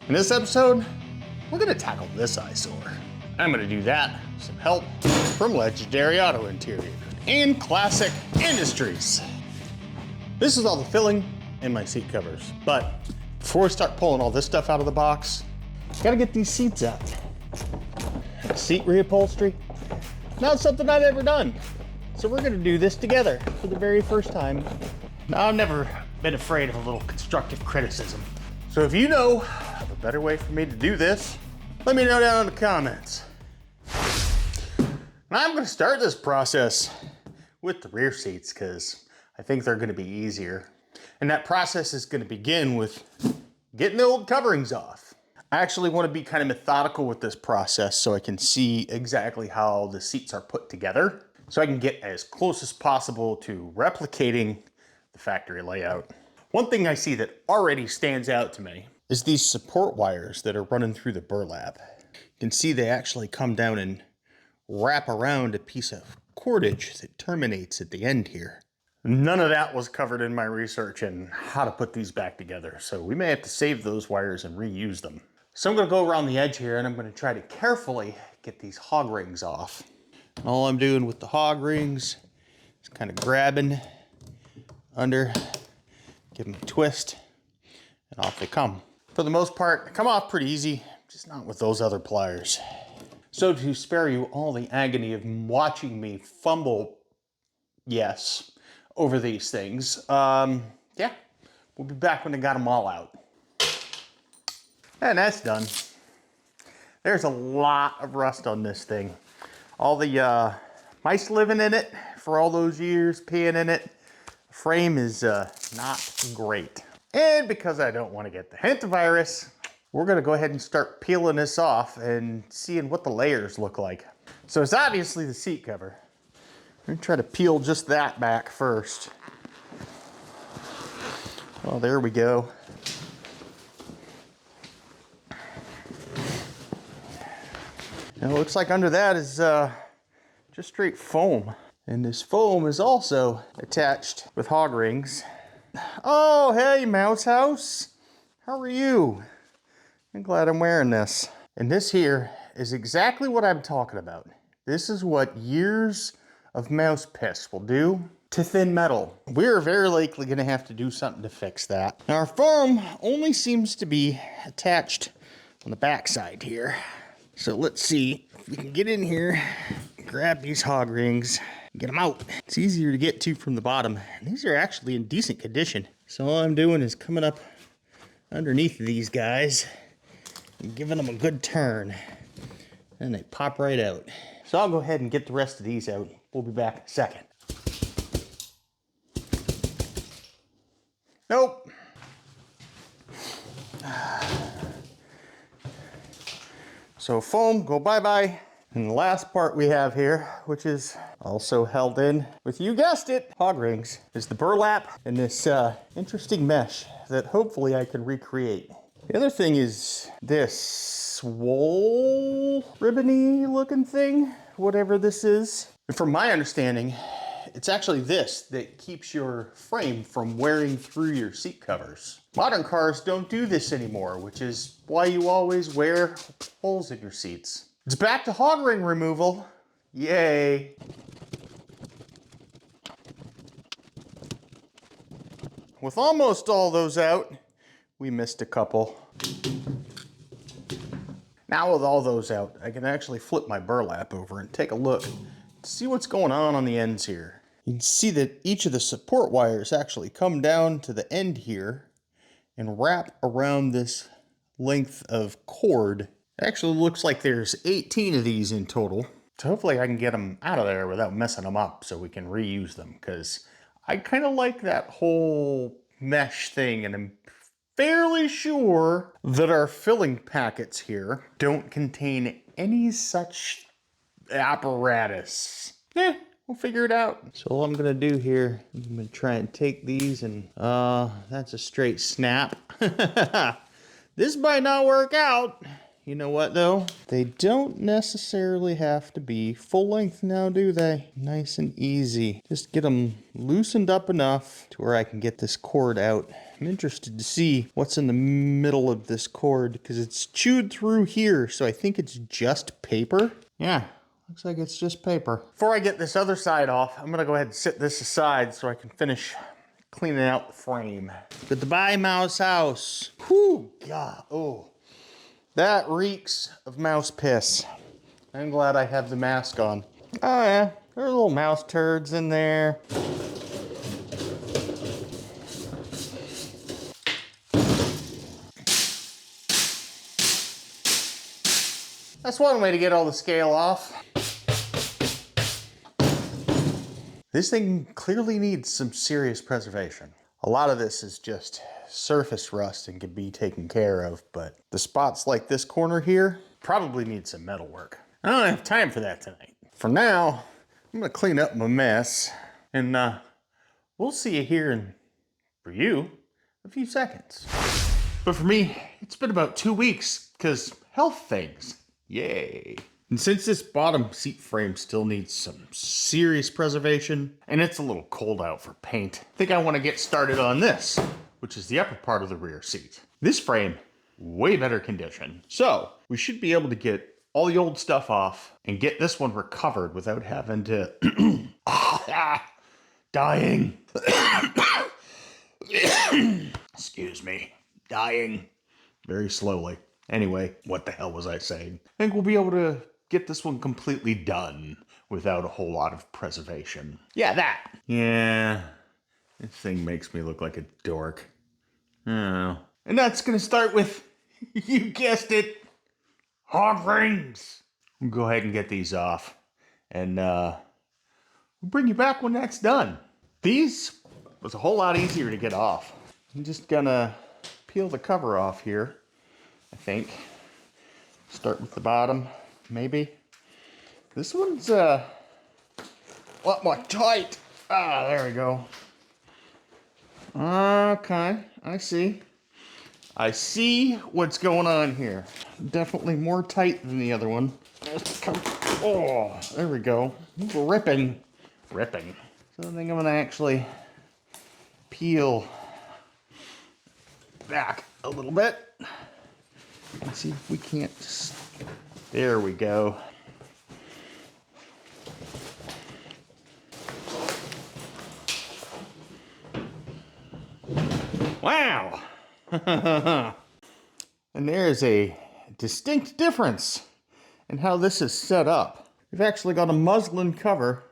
In this episode, we're gonna tackle this eyesore. I'm gonna do that with some help from Legendary Auto Interior and Classic Industries. This is all the filling in my seat covers, but before we start pulling all this stuff out of the box, gotta get these seats out. Seat reupholstery, not something I've ever done. So we're gonna do this together for the very first time. Now, I've never been afraid of a little constructive criticism. So if you know of a better way for me to do this, let me know down in the comments. And I'm gonna start this process with the rear seats because I think they're gonna be easier. And that process is gonna begin with getting the old coverings off. I actually wanna be kind of methodical with this process so I can see exactly how the seats are put together, so I can get as close as possible to replicating the factory layout. One thing I see that already stands out to me is these support wires that are running through the burlap. You can see they actually come down and wrap around a piece of cordage that terminates at the end here. None of that was covered in my research on how to put these back together, so we may have to save those wires and reuse them. So I'm gonna go around the edge here and I'm gonna try to carefully get these hog rings off. And all I'm doing with the hog rings is kind of grabbing under, give them a twist, and off they come. For the most part, they come off pretty easy, just not with those other pliers. So to spare you all the agony of watching me fumble, yes, over these things, yeah, we'll be back when I got them all out. And that's done. There's a lot of rust on this thing. All the mice living in it for all those years, peeing in it. Frame is not great. And because I don't want to get the hantavirus, we're gonna go ahead and start peeling this off and seeing what the layers look like. So it's obviously the seat cover. I'm gonna try to peel just that back first. Oh, there we go. And it looks like under that is just straight foam. And this foam is also attached with hog rings. Oh, hey, Mouse House. How are you? I'm glad I'm wearing this. And this here is exactly what I'm talking about. This is what years of mouse piss will do to thin metal. We're very likely gonna have to do something to fix that. Now, our foam only seems to be attached on the back side here. So let's see if we can get in here, grab these hog rings, get them out. It's easier to get to from the bottom. And these are actually in decent condition. So all I'm doing is coming up underneath these guys and giving them a good turn. And they pop right out. So I'll go ahead and get the rest of these out. We'll be back in a second. Nope. So foam, go bye-bye. And the last part we have here, which is also held in with, you guessed it, hog rings, is the burlap and this interesting mesh that hopefully I can recreate. The other thing is this wool ribbony looking thing, whatever this is. And from my understanding, it's actually this that keeps your frame from wearing through your seat covers. Modern cars don't do this anymore, which is why you always wear holes in your seats. It's back to hog ring removal. Yay. With almost all those out, we missed a couple. Now with all those out, I can actually flip my burlap over and take a look to see what's going on the ends here. You can see that each of the support wires actually come down to the end here and wrap around this length of cord. It actually looks like there's 18 of these in total. So hopefully I can get them out of there without messing them up so we can reuse them, because I kind of like that whole mesh thing, and I'm fairly sure that our filling packets here don't contain any such apparatus. We'll figure it out. So all I'm gonna do here, I'm gonna try and take these and, that's a straight snap. This might not work out. You know what though? They don't necessarily have to be full length now, do they? Nice and easy. Just get them loosened up enough to where I can get this cord out I'm interested to see what's in the middle of this cord because it's chewed through here, so I think it's just paper. Yeah, looks like it's just paper. Before I get this other side off, I'm gonna go ahead and sit this aside so I can finish cleaning out the frame. Goodbye, mouse house. Whew, God, oh. That reeks of mouse piss. I'm glad I have the mask on. Oh yeah, there are little mouse turds in there. That's one way to get all the scale off. This thing clearly needs some serious preservation. A lot of this is just surface rust and can be taken care of, but the spots like this corner here probably need some metal work. I don't have time for that tonight. For now, I'm gonna clean up my mess and we'll see you here in, for you, a few seconds. But for me, it's been about 2 weeks because health things, yay. And since this bottom seat frame still needs some serious preservation, and it's a little cold out for paint, I think I want to get started on this, which is the upper part of the rear seat. This frame, way better condition. So we should be able to get all the old stuff off and get this one recovered without having to, dying. Excuse me, dying very slowly. Anyway, what the hell was I saying? I think we'll be able to get this one completely done without a whole lot of preservation. Yeah, that. Yeah, this thing makes me look like a dork. Oh. And that's gonna start with, you guessed it, hog rings. We'll go ahead and get these off. And we'll bring you back when that's done. These was a whole lot easier to get off. I'm just gonna peel the cover off here, I think. Start with the bottom, maybe. This one's a lot more tight. Ah, there we go. Okay, I see. I see what's going on here. Definitely more tight than the other one. Oh, there we go. Ripping. So I think I'm gonna actually peel back a little bit. Let's see if we can't just... There we go. Wow! And there's a distinct difference in how this is set up. We've actually got a muslin cover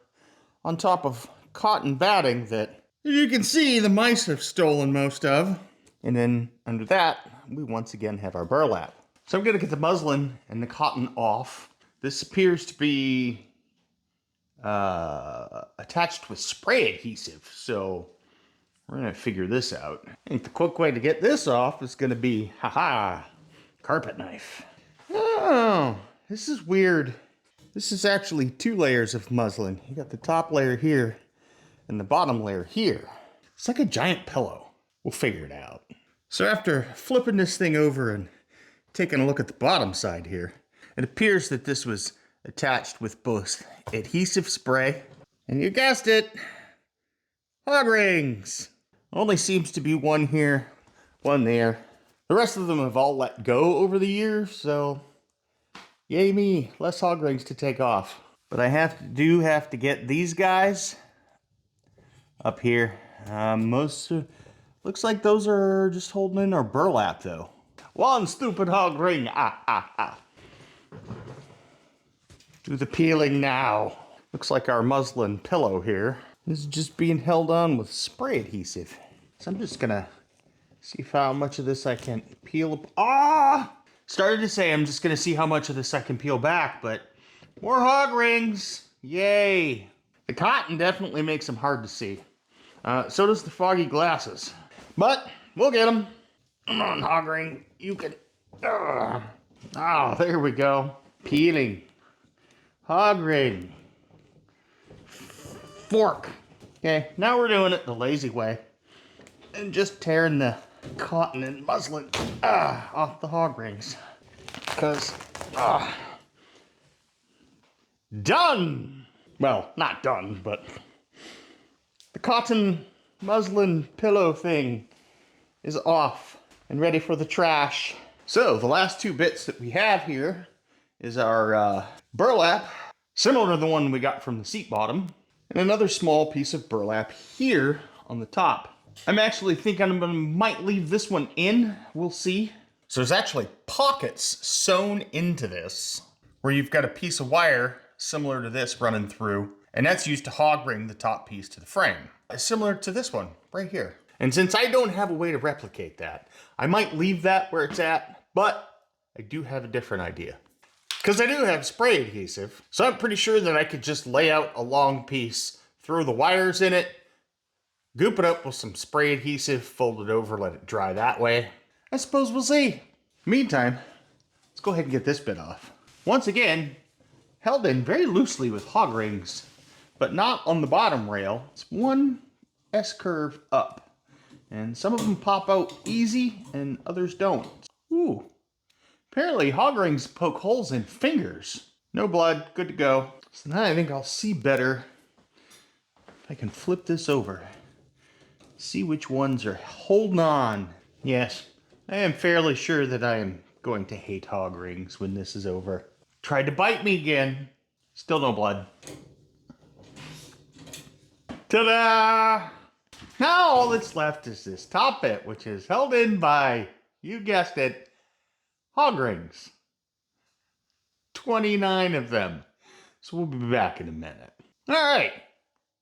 on top of cotton batting that, as you can see, the mice have stolen most of. And then under that, we once again have our burlap. So I'm gonna get the muslin and the cotton off. This appears to be attached with spray adhesive, so we're gonna figure this out. I think the quick way to get this off is gonna be, carpet knife. Oh, this is weird. This is actually 2 layers of muslin. You got the top layer here and the bottom layer here. It's like a giant pillow. We'll figure it out. So after flipping this thing over and taking a look at the bottom side here, it appears that this was attached with both adhesive spray, and you guessed it, hog rings. Only seems to be one here, one there. The rest of them have all let go over the years, so yay me, less hog rings to take off. But I have to get these guys up here. Looks like those are just holding in our burlap though. One stupid hog ring, Do the peeling now. Looks like our muslin pillow here is just being held on with spray adhesive. So I'm just gonna see how much of this I can peel up. Started to say I'm just gonna see how much of this I can peel back, but more hog rings, yay. The cotton definitely makes them hard to see. So does the foggy glasses, but we'll get them. Come on, hog ring, you can, oh, there we go. Peeling, hog ring, fork. Okay, now we're doing it the lazy way and just tearing the cotton and muslin off the hog rings. Because, done! Well, not done, but the cotton muslin pillow thing is off and ready for the trash. So the last two bits that we have here is our burlap, similar to the one we got from the seat bottom, and another small piece of burlap here on the top. I'm actually thinking I might leave this one in. We'll see. So there's actually pockets sewn into this where you've got a piece of wire similar to this running through, and that's used to hog ring the top piece to the frame. Similar to this one right here. And since I don't have a way to replicate that, I might leave that where it's at, but I do have a different idea. Because I do have spray adhesive, so I'm pretty sure that I could just lay out a long piece, throw the wires in it, goop it up with some spray adhesive, fold it over, let it dry that way. I suppose we'll see. Meantime, let's go ahead and get this bit off. Once again, held in very loosely with hog rings, but not on the bottom rail. It's one S-curve up. And some of them pop out easy and others don't. Ooh. Apparently hog rings poke holes in fingers. No blood, good to go. So now I think I'll see better if I can flip this over. See which ones are holding on. Yes, I am fairly sure that I am going to hate hog rings when this is over. Tried to bite me again. Still no blood. Ta-da! Now all that's left is this top bit, which is held in by, you guessed it, hog rings. 29 of them. So we'll be back in a minute. All right,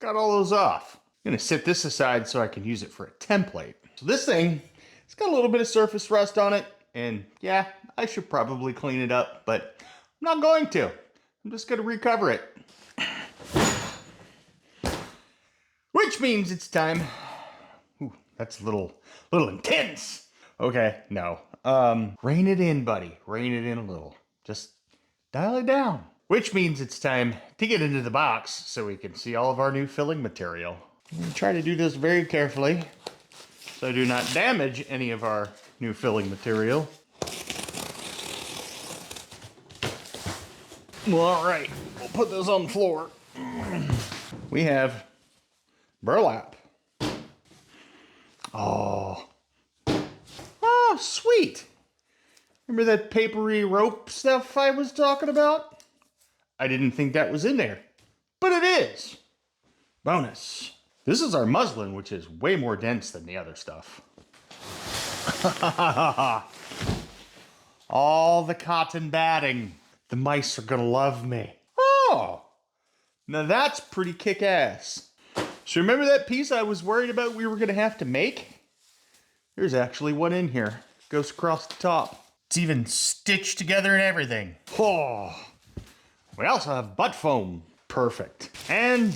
got all those off. I'm gonna set this aside so I can use it for a template. So this thing, it's got a little bit of surface rust on it, and yeah, I should probably clean it up, but I'm not going to. I'm just gonna recover it. Which means it's time. Ooh, that's a little intense. Okay, no. Rein it in, buddy. Rein it in a little. Just dial it down. Which means it's time to get into the box so we can see all of our new filling material. I'm gonna try to do this very carefully so I do not damage any of our new filling material. Well, all right, we'll put this on the floor. We have burlap. Oh, sweet. Remember that papery rope stuff I was talking about? I didn't think that was in there, but it is. Bonus. This is our muslin, which is way more dense than the other stuff. All the cotton batting. The mice are gonna love me. Oh, now that's pretty kick-ass. So remember that piece I was worried about we were gonna have to make? There's actually one in here. Goes across the top. It's even stitched together and everything. Oh. We also have butt foam. Perfect. And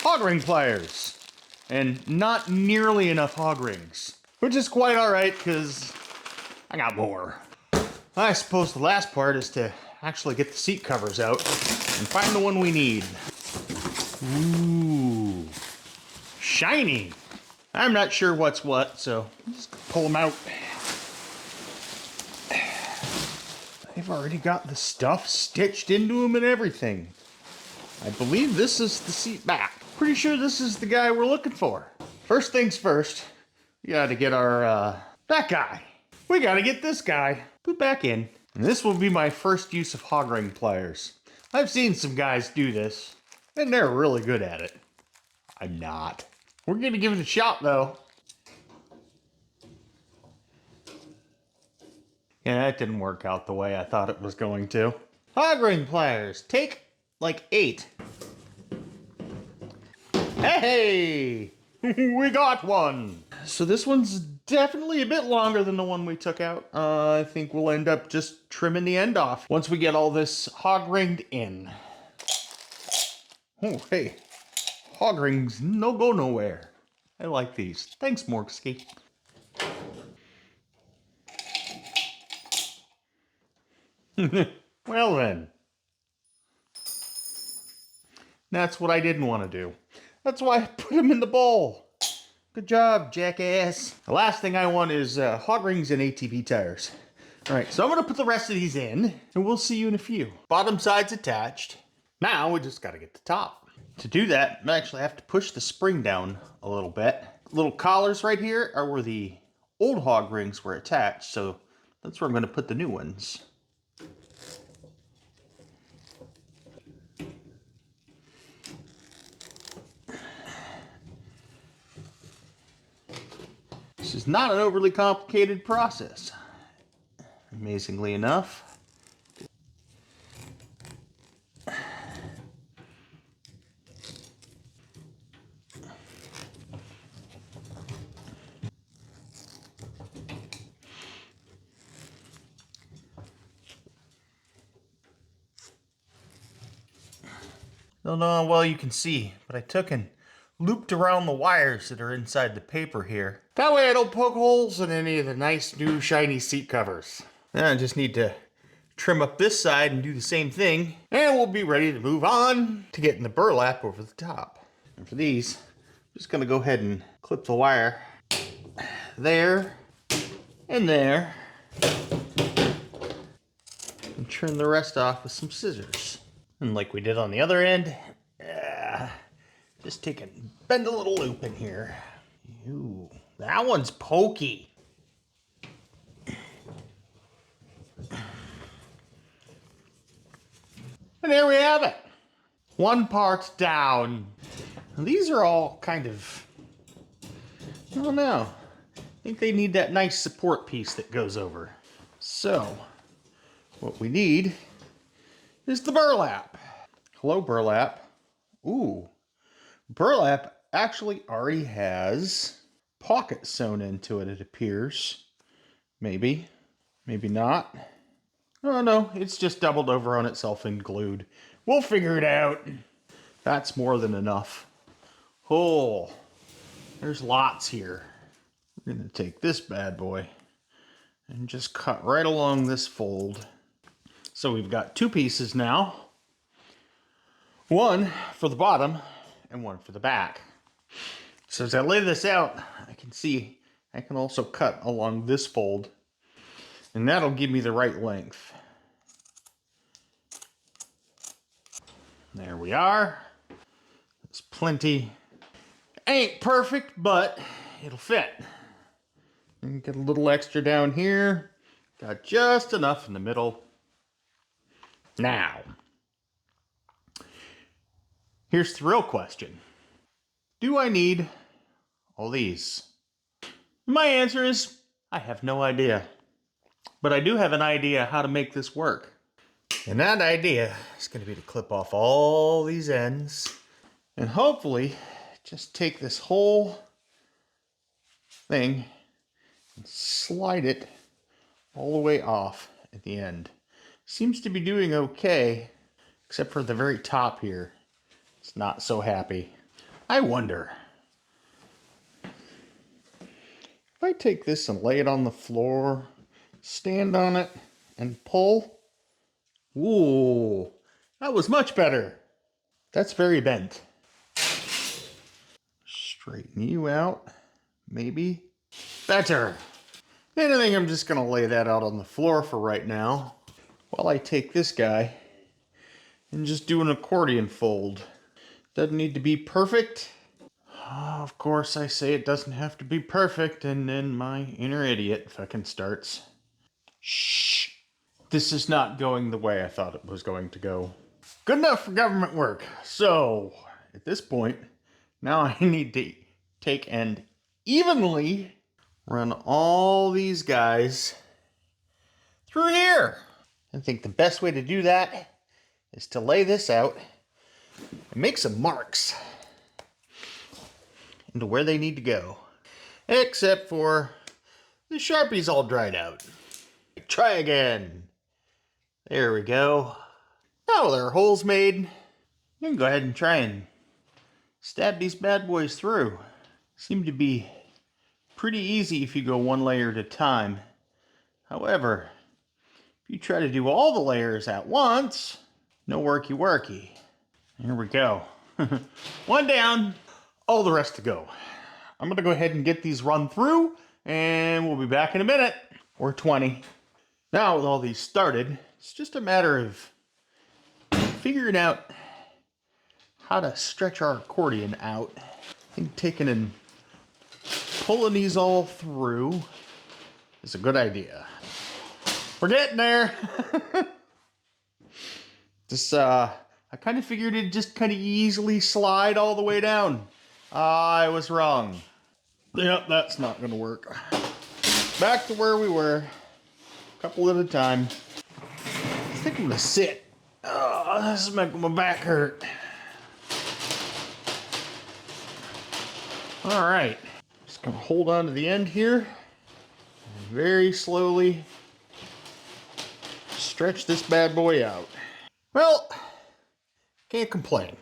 hog ring pliers. And not nearly enough hog rings. Which is quite alright, because I got more. I suppose the last part is to actually get the seat covers out and find the one we need. Ooh. Shiny. I'm not sure what's what, so I'm just gonna pull them out. They've already got the stuff stitched into them and everything. I believe this is the seat back. Pretty sure this is the guy we're looking for. First things first, we gotta get our, that guy. We gotta get this guy put back in. And this will be my first use of hog ring pliers. I've seen some guys do this, and they're really good at it. I'm not. We're gonna give it a shot though. Yeah, that didn't work out the way I thought it was going to. Hog ring pliers, take like 8. Hey, we got one. So this one's definitely a bit longer than the one we took out. I think we'll end up just trimming the end off once we get all this hog ringed in. Oh, hey. Hog rings no go nowhere. I like these. Thanks, Morksky. Well then. That's what I didn't want to do. That's why I put them in the bowl. Good job, jackass. The last thing I want is hog rings and ATV tires. All right, so I'm gonna put the rest of these in, and we'll see you in a few. Bottom side's attached. Now we just gotta get the top. To do that, I actually have to push the spring down a little bit. little collars right here are where the old hog rings were attached, so that's where I'm going to put the new ones. This is not an overly complicated process, amazingly enough. Don't know how well you can see, but I took and looped around the wires that are inside the paper here. That way I don't poke holes in any of the nice new shiny seat covers. Then I just need to trim up this side and do the same thing, and we'll be ready to move on to getting the burlap over the top. And for these, I'm just gonna go ahead and clip the wire there and there, and trim the rest off with some scissors. And like we did on the other end, just take and bend a little loop in here. Ooh, that one's pokey. And there we have it. One part down. Now, these are all kind of, I don't know. I think they need that nice support piece that goes over. So, what we need is the burlap. Hello, burlap. Ooh, burlap actually already has pockets sewn into it appears. Maybe, maybe not. Oh no, it's just doubled over on itself and glued. We'll figure it out. That's more than enough. Oh, there's lots here. We're gonna take this bad boy and just cut right along this fold. So we've got two pieces now. One for the bottom and one for the back. So as I lay this out, I can see I can also cut along this fold, and that'll give me the right length. There we are. There's plenty. Ain't perfect, but it'll fit. And get a little extra down here. Got just enough in the middle. Now, here's the real question. Do I need all these? My answer is, I have no idea. But I do have an idea how to make this work. And that idea is going to be to clip off all these ends and hopefully just take this whole thing and slide it all the way off at the end. Seems to be doing okay, except for the very top here. It's not so happy. I wonder, if I take this and lay it on the floor, stand on it, and pull, ooh, that was much better. That's very bent. Straighten you out, maybe. Better. And I think I'm just gonna lay that out on the floor for right now, while I take this guy and just do an accordion fold. Doesn't need to be perfect. Of course, I say it doesn't have to be perfect, and then my inner idiot fucking starts. Shh. This is not going the way I thought it was going to go. Good enough for government work. So, at this point, now I need to take and evenly run all these guys through here. I think the best way to do that is to lay this out and make some marks into where they need to go. Except for the Sharpie's all dried out. Try again. There we go. Now there are holes made. You can go ahead and try and stab these bad boys through. Seem to be pretty easy if you go one layer at a time. However, if you try to do all the layers at once, no worky worky. Here we go. One down, all the rest to go. I'm gonna go ahead and get these run through, and we'll be back in a minute, or 20. Now with all these started, it's just a matter of figuring out how to stretch our accordion out. I think taking and pulling these all through is a good idea. We're getting there. I kind of figured it'd just kind of easily slide all the way down. I was wrong. Yep, that's not gonna work. Back to where we were, a couple at a time. I think I'm gonna sit. Oh, this is making my back hurt. All right, just gonna hold on to the end here and very slowly stretch this bad boy out. Well, can't complain.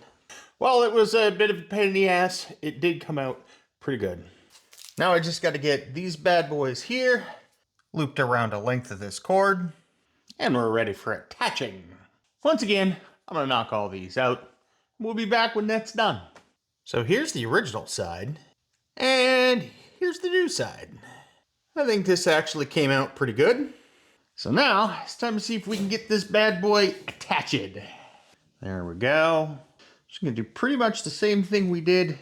While it was a bit of a pain in the ass, it did come out pretty good. Now I just got to get these bad boys here, looped around the length of this cord, and we're ready for attaching. Once again, I'm gonna knock all these out. We'll be back when that's done. So here's the original side, and here's the new side. I think this actually came out pretty good. So now it's time to see if we can get this bad boy attached. There we go. Just gonna do pretty much the same thing we did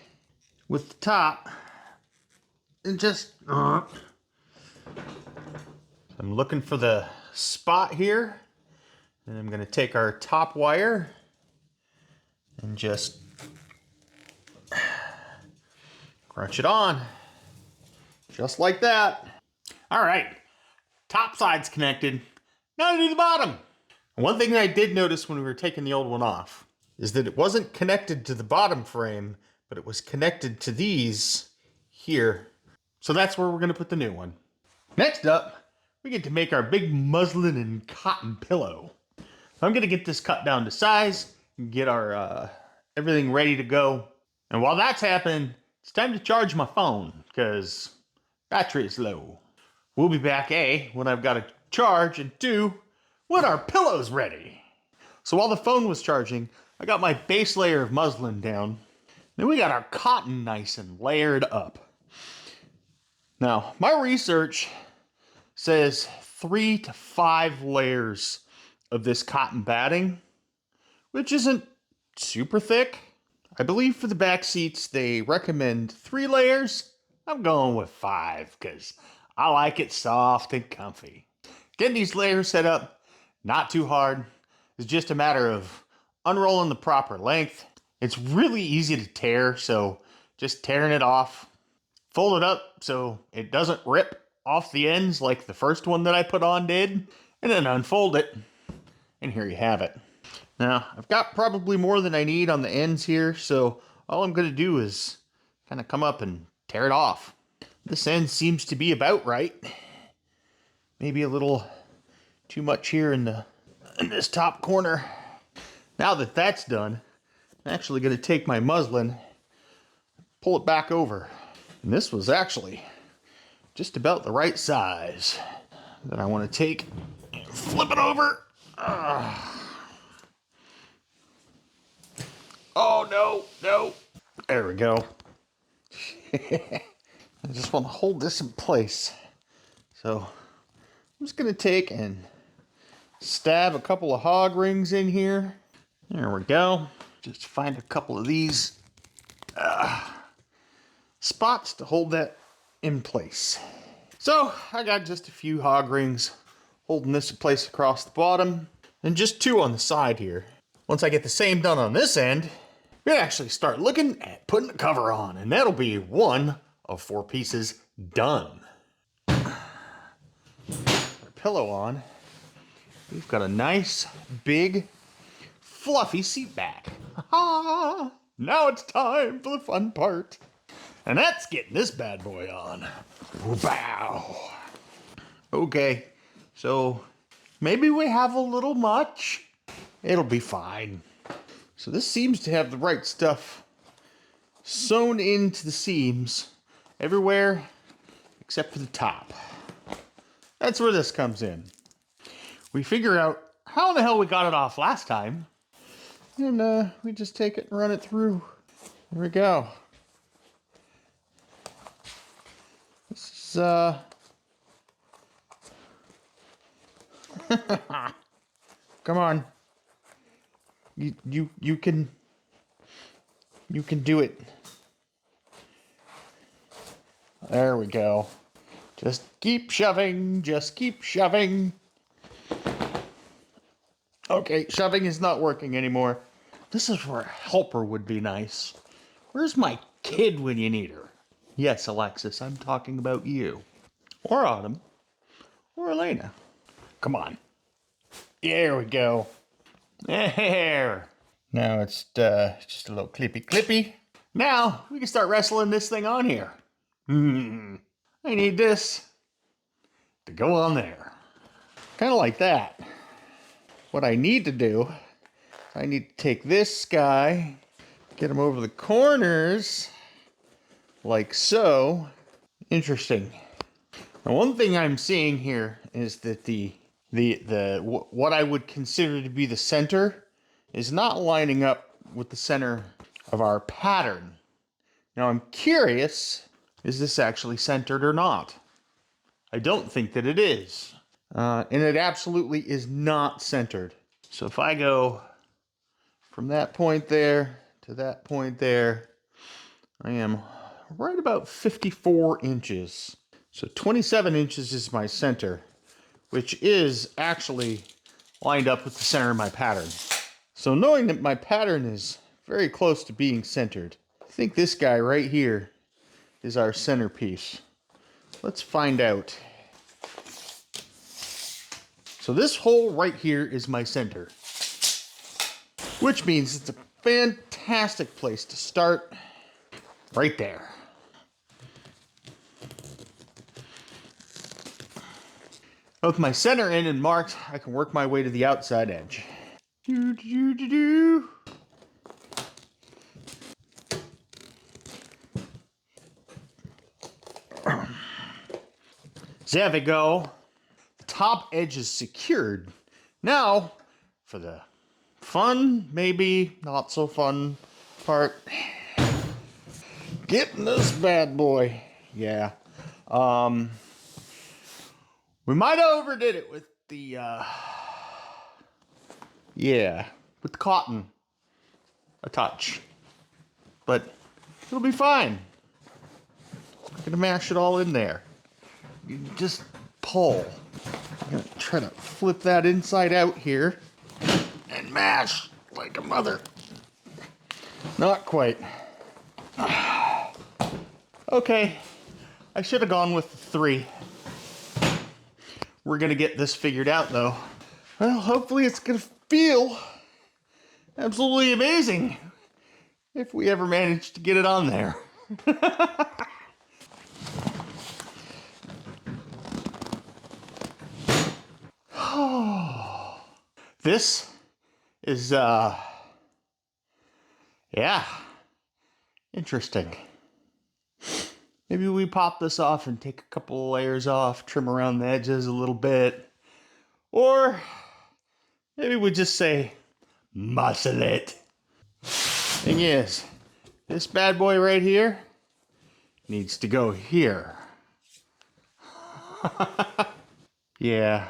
with the top. And just, I'm looking for the spot here. And I'm gonna take our top wire and just crunch it on. Just like that. All right, top side's connected. Now to do the bottom. One thing that I did notice when we were taking the old one off is that it wasn't connected to the bottom frame, but it was connected to these here. So that's where we're gonna put the new one. Next up, we get to make our big muslin and cotton pillow. I'm gonna get this cut down to size and get our everything ready to go. And while that's happening, it's time to charge my phone because battery is low. We'll be back, A, when I've got a charge, and 2, when our pillow's ready. So while the phone was charging, I got my base layer of muslin down. Then we got our cotton nice and layered up. Now, my research says 3 to 5 layers of this cotton batting, which isn't super thick. I believe for the back seats, they recommend 3 layers. I'm going with 5 because I like it soft and comfy. Getting these layers set up, not too hard. It's just a matter of unrolling the proper length. It's really easy to tear, so just tearing it off. Fold it up so it doesn't rip off the ends like the first one that I put on did. And then unfold it. And here you have it. Now, I've got probably more than I need on the ends here, so all I'm going to do is kind of come up and tear it off. This end seems to be about right. Maybe a little too much here in this top corner. Now that that's done, I'm actually going to take my muslin, pull it back over. And this was actually just about the right size that I want to take and flip it over. Oh, no. There we go. I just want to hold this in place. So I'm just going to take and stab a couple of hog rings in here. There we go. Just find a couple of these spots to hold that in place. So I got just a few hog rings holding this in place across the bottom and just 2 on the side here. Once I get the same done on this end, we actually start looking at putting the cover on, and that'll be 1 of 4 pieces done. Put our pillow on. We've got a nice, big, fluffy seat back. Now it's time for the fun part. And that's getting this bad boy on. Wow. Okay, so maybe we have a little much. It'll be fine. So this seems to have the right stuff sewn into the seams everywhere except for the top. That's where this comes in. We figure out how in the hell we got it off last time, and we just take it and run it through. There we go. This is come on. You can do it. There we go. Just keep shoving, just keep shoving. Okay, shoving is not working anymore. This is where a helper would be nice. Where's my kid when you need her? Yes, Alexis, I'm talking about you. Or Autumn. Or Elena. Come on. There we go. There. Now it's just a little clippy. Now we can start wrestling this thing on here. I need this to go on there. Kind of like that. What I need to do, I need to take this guy, get him over the corners, like so. Interesting. Now, one thing I'm seeing here is that what I would consider to be the center is not lining up with the center of our pattern. Now I'm curious, is this actually centered or not? I don't think that it is. And it absolutely is not centered. So if I go from that point there to that point there, I am right about 54 inches. So 27 inches is my center, which is actually lined up with the center of my pattern. So knowing that my pattern is very close to being centered, I think this guy right here is our centerpiece. Let's find out. So this hole right here is my center, which means it's a fantastic place to start right there. With my center in and marked, I can work my way to the outside edge. There we go. The top edge is secured. Now, for the fun, maybe not so fun part, getting this bad boy. Yeah. We might have overdid it with the, with the cotton a touch. But it'll be fine. I'm gonna mash it all in there. You just pull. I'm gonna try to flip that inside out here and mash like a mother. Not quite. Okay, I should have gone with the 3. We're gonna get this figured out though. Well, hopefully it's gonna feel absolutely amazing if we ever manage to get it on there. This is, interesting. Maybe we pop this off and take a couple of layers off, trim around the edges a little bit. Or maybe we just say, muscle it. Thing is, this bad boy right here needs to go here. Yeah,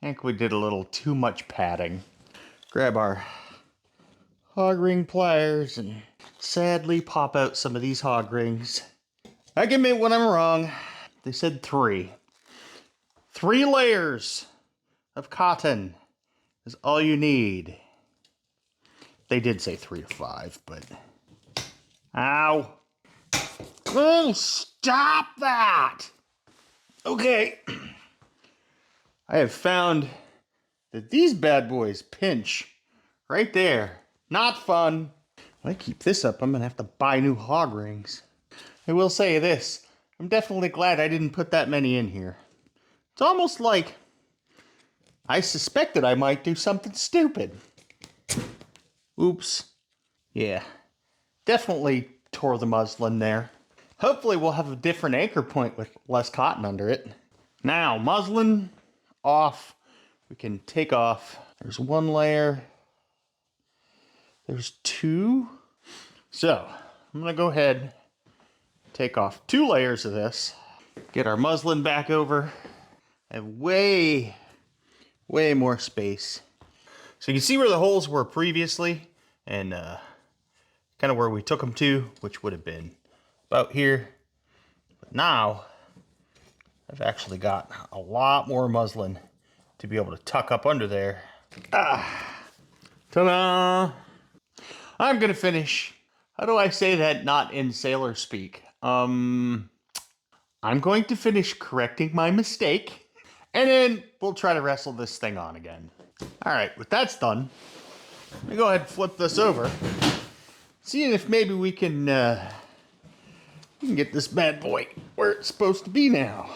I think we did a little too much padding. Grab our hog ring pliers and sadly pop out some of these hog rings. I can admit when I'm wrong. They said 3. 3 layers of cotton is all you need. They did say 3 to 5, but... Ow! Oh, stop that! Okay. I have found that these bad boys pinch right there. Not fun. If I keep this up, I'm gonna have to buy new hog rings. I will say this. I'm definitely glad I didn't put that many in here. It's almost like I suspected I might do something stupid. Oops. Yeah. Definitely tore the muslin there. Hopefully we'll have a different anchor point with less cotton under it. Now, muslin off. We can take off. There's 1 layer. There's 2. So, I'm going to go ahead, take off 2 layers of this. Get our muslin back over. I have way more space. So you can see where the holes were previously and kind of where we took them to, which would have been about here. But Now, I've actually got a lot more muslin to be able to tuck up under there. Ta-da! I'm gonna finish. How do I say that not in sailor speak? I'm going to finish correcting my mistake, and then we'll try to wrestle this thing on again. All right, with that's done, let me go ahead and flip this over. Seeing if maybe we can get this bad boy where it's supposed to be now.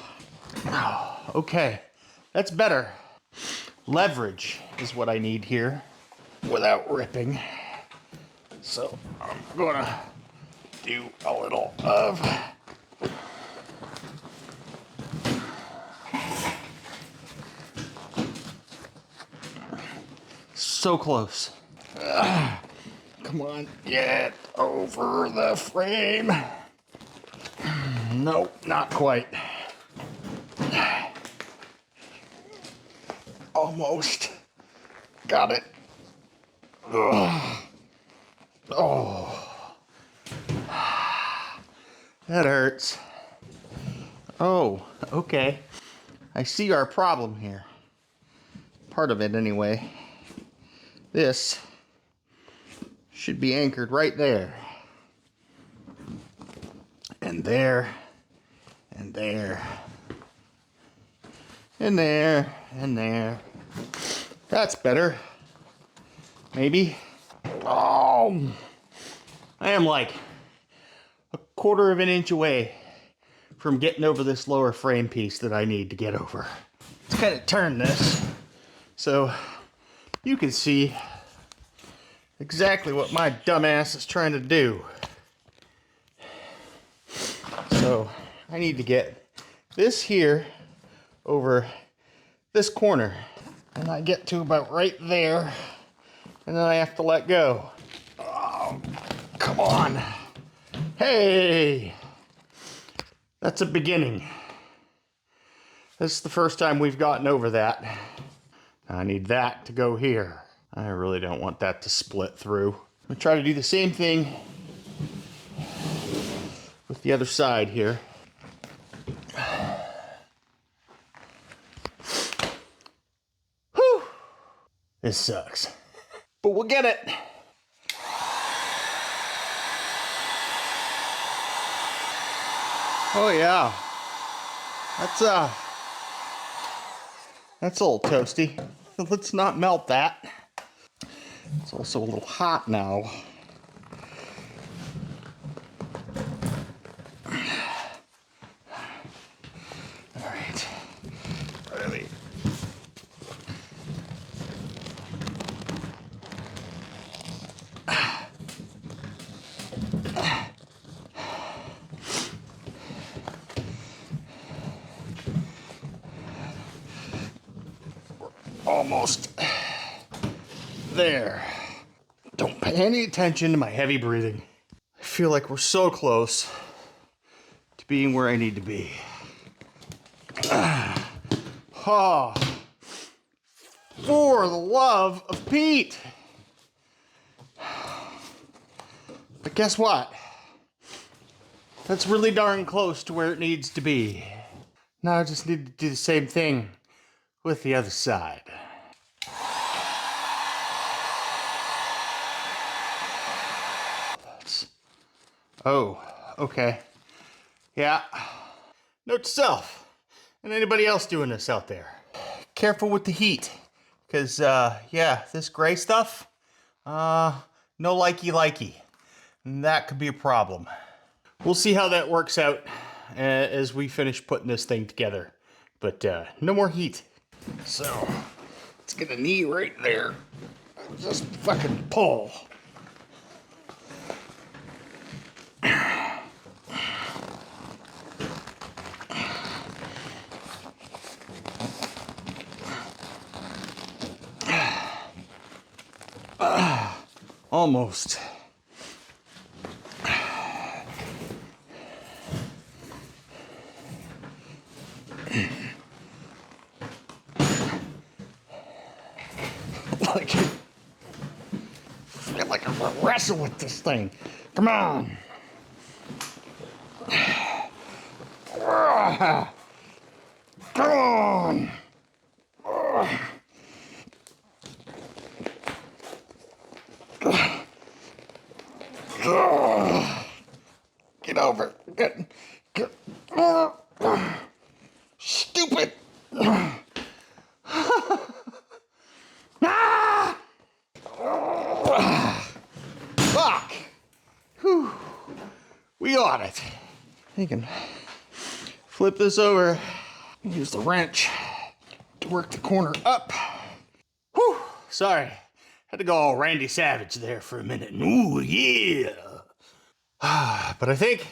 Oh, okay, that's better. Leverage is what I need here without ripping. So I'm gonna do a little of so close. Come on, get over the frame. Nope, not quite. Almost. Got it. Ugh. Oh. That hurts. Oh, okay. I see our problem here. Part of it, anyway. This should be anchored right there. And there. And there. And there. And there. That's better. Maybe. Oh, I am like a quarter of an inch away from getting over this lower frame piece that I need to get over. Let's kind of turn this so you can see exactly what my dumbass is trying to do. So I need to get this here over this corner, and I get to about right there, and then I have to let go. Oh, come on. Hey, that's a beginning. This is the first time we've gotten over that. I need that to go here. I really don't want that to split through. I'm gonna try to do the same thing with the other side here. Whew. This sucks, but we'll get it. Oh yeah, that's a little toasty. Let's not melt that. It's also a little hot now. All right, really. Almost there. Don't pay any attention to my heavy breathing. I feel like we're so close to being where I need to be. Oh, for the love of Pete. But guess what? That's really darn close to where it needs to be. Now I just need to do the same thing with the other side. Oh, okay. Yeah. Note to self, and anybody else doing this out there. Careful with the heat, because, yeah, this gray stuff, no likey. And that could be a problem. We'll see how that works out as we finish putting this thing together. But, no more heat. So, let's get a knee right there. Just fucking pull. Almost. Like, I feel like I'm gonna wrestle with this thing. Come on. Come on. Get over it. Get. Stupid. Ah! Fuck. Whew. We got it. You can flip this over. Use the wrench to work the corner up. Whew. Sorry. Had to go all Randy Savage there for a minute. Ooh, yeah. But I think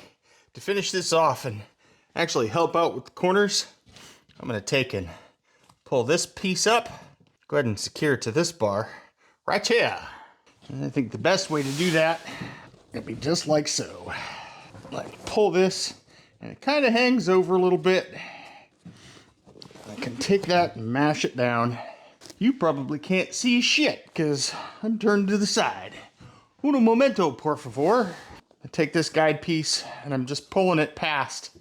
to finish this off and actually help out with the corners, I'm going to take and pull this piece up. Go ahead and secure it to this bar right here. And I think the best way to do that would be just like so. Like pull this and it kind of hangs over a little bit. I can take that and mash it down. You probably can't see shit because I'm turned to the side. Uno momento, por favor. I take this guide piece and I'm just pulling it past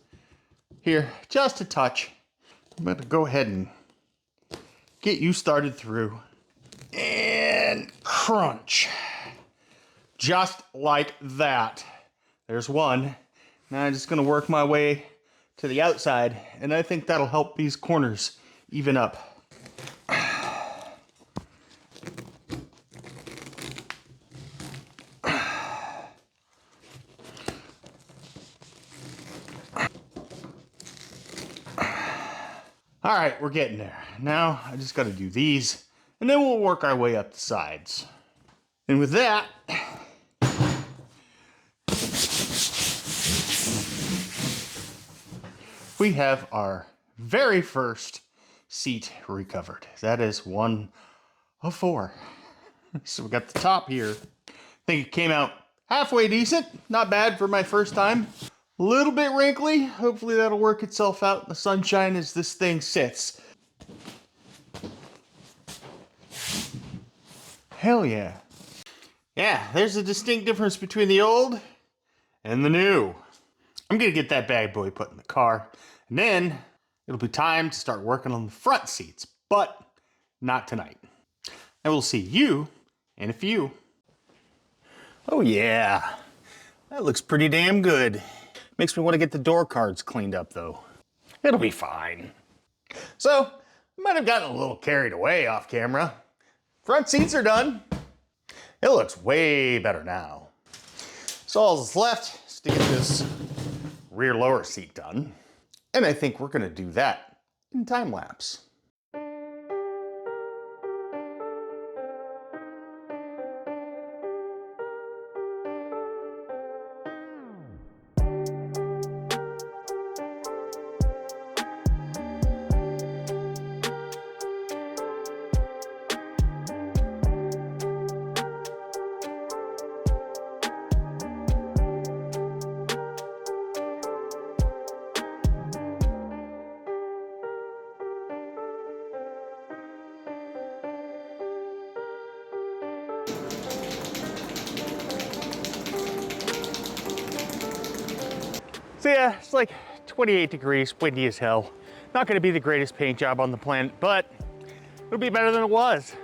here, just a touch. I'm going to go ahead and get you started through. And crunch. Just like that. There's one. Now I'm just going to work my way to the outside, and I think that'll help these corners even up. All right, we're getting there. Now I just got to do these, and then we'll work our way up the sides. And with that, we have our very first seat recovered. That is 1 of 4. So we got the top here. I think it came out halfway decent. Not bad for my first time. A little bit wrinkly. Hopefully that'll work itself out in the sunshine as this thing sits. Hell yeah. Yeah, there's a distinct difference between the old and the new. I'm gonna get that bad boy put in the car, and then it'll be time to start working on the front seats, but not tonight. I will see you in a few. Oh yeah, that looks pretty damn good. Makes me want to get the door cards cleaned up though. It'll be fine. So, I might have gotten a little carried away off camera. Front seats are done. It looks way better now. So all that's left is to get this rear lower seat done. And I think we're gonna do that in time lapse. So yeah, it's like 28 degrees, windy as hell. Not gonna be the greatest paint job on the planet, but it'll be better than it was.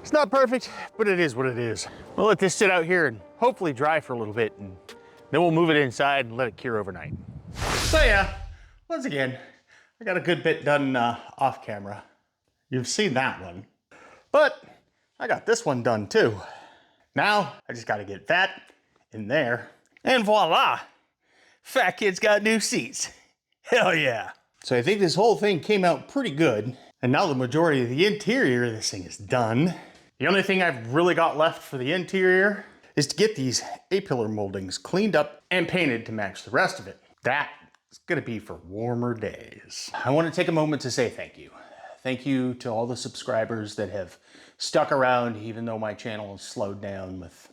It's not perfect, but it is what it is. We'll let this sit out here and hopefully dry for a little bit, and then we'll move it inside and let it cure overnight. So yeah, once again, I got a good bit done off camera. You've seen that one. But I got this one done too. Now, I just gotta get that in there, and voila! Fat Kid's got new seats. Hell yeah. So I think this whole thing came out pretty good, and now the majority of the interior of this thing is done. The only thing I've really got left for the interior is to get these A-pillar moldings cleaned up and painted to match the rest of it. That is gonna be for warmer days. I wanna take a moment to say thank you. Thank you to all the subscribers that have stuck around even though my channel has slowed down with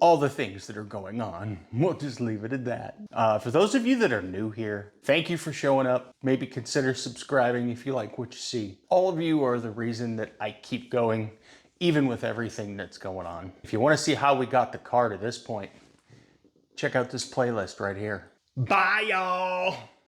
all the things that are going on. We'll just leave it at that. For those of you that are new here, thank you for showing up. Maybe consider subscribing if you like what you see. All of you are the reason that I keep going, even with everything that's going on. If you want to see how we got the car to this point, check out this playlist right here. Bye, y'all!